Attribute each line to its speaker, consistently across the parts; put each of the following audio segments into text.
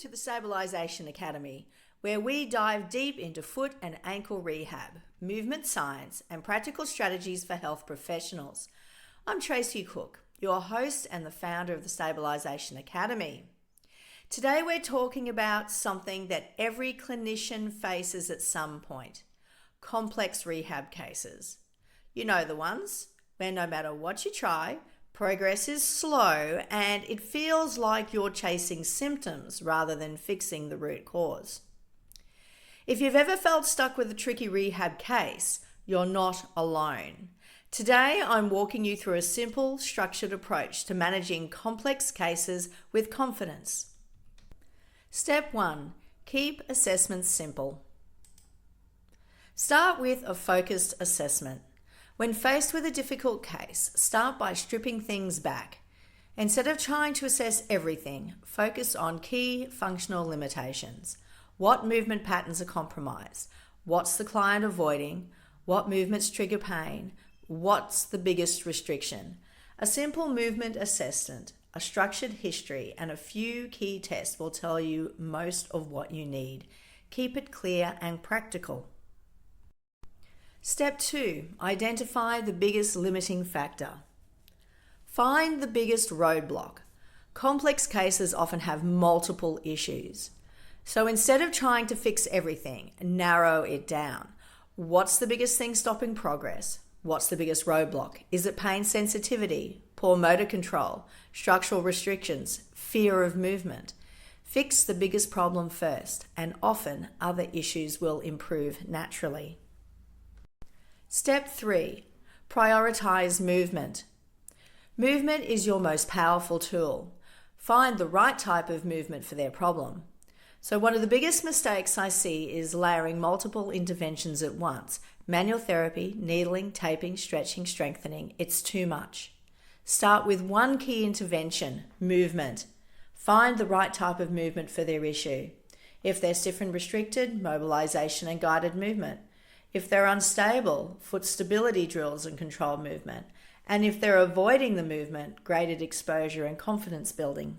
Speaker 1: to the Stabilisation Academy, where we dive deep into foot and ankle rehab, movement science, and practical strategies for health professionals. I'm Tracy Cook, your host and the founder of the Stabilisation Academy. Today we're talking about something that every clinician faces at some point: complex rehab cases. You know the ones where no matter what you try, progress is slow and it feels like you're chasing symptoms rather than fixing the root cause. If you've ever felt stuck with a tricky rehab case, you're not alone. Today, I'm walking you through a simple, structured approach to managing complex cases with confidence. Step 1. Keep assessments simple. Start with a focused assessment. When faced with a difficult case, start by stripping things back. Instead of trying to assess everything, focus on key functional limitations. What movement patterns are compromised? What's the client avoiding? What movements trigger pain? What's the biggest restriction? A simple movement assessment, a structured history, and a few key tests will tell you most of what you need. Keep it clear and practical. Step 2. Identify the biggest limiting factor. Find the biggest roadblock. Complex cases often have multiple issues. So instead of trying to fix everything, narrow it down. What's the biggest thing stopping progress? What's the biggest roadblock? Is it pain sensitivity, poor motor control, structural restrictions, fear of movement? Fix the biggest problem first, and often other issues will improve naturally. Step 3. Prioritize movement. Movement is your most powerful tool. Find the right type of movement for their problem. So one of the biggest mistakes I see is layering multiple interventions at once. Manual therapy, needling, taping, stretching, strengthening. It's too much. Start with one key intervention: movement. Find the right type of movement for their issue. If they're stiff and restricted, mobilization and guided movement. If they're unstable, foot stability drills and controlled movement. And if they're avoiding the movement, graded exposure and confidence building.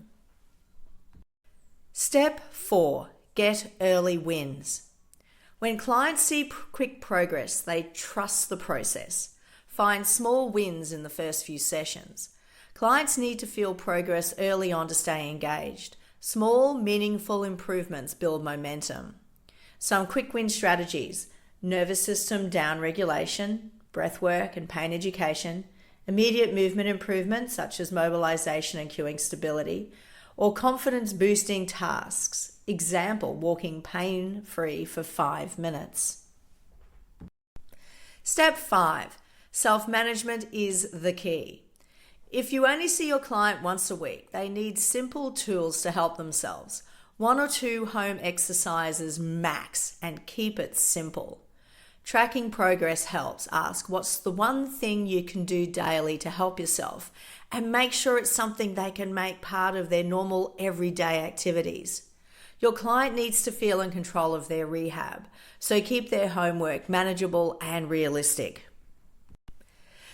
Speaker 1: Step 4. Get early wins. When clients see quick progress, they trust the process. Find small wins in the first few sessions. Clients need to feel progress early on to stay engaged. Small, meaningful improvements build momentum. Some quick win strategies: nervous system down-regulation, breath work and pain education, immediate movement improvement such as mobilization and cueing stability, or confidence-boosting tasks. Example, walking pain-free for 5 minutes. Step 5. Self-management is the key. If you only see your client once a week, they need simple tools to help themselves. 1 or 2 home exercises max, and keep it simple. Tracking progress helps. Ask, what's the one thing you can do daily to help yourself? And make sure it's something they can make part of their normal everyday activities. Your client needs to feel in control of their rehab, so keep their homework manageable and realistic.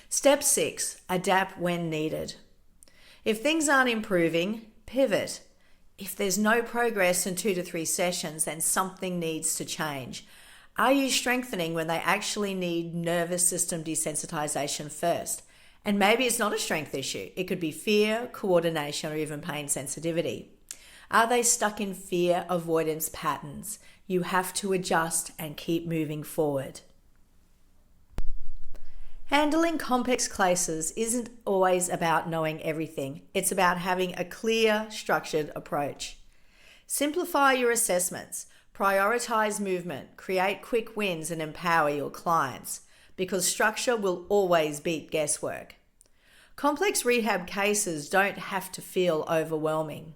Speaker 1: Step 6. Adapt when needed. If things aren't improving, pivot. If there's no progress in 2 to 3 sessions, then something needs to change. Are you strengthening when they actually need nervous system desensitization first? And maybe it's not a strength issue. It could be fear, coordination, or even pain sensitivity. Are they stuck in fear avoidance patterns? You have to adjust and keep moving forward. Handling complex cases isn't always about knowing everything. It's about having a clear, structured approach. Simplify your assessments. Prioritize movement, create quick wins, and empower your clients, because structure will always beat guesswork. Complex rehab cases don't have to feel overwhelming.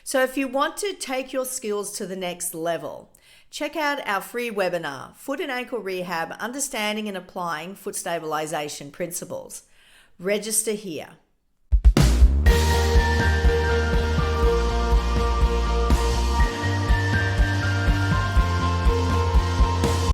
Speaker 1: So if you want to take your skills to the next level, check out our free webinar, Foot and Ankle Rehab: Understanding and Applying Foot Stabilization Principles. Register here.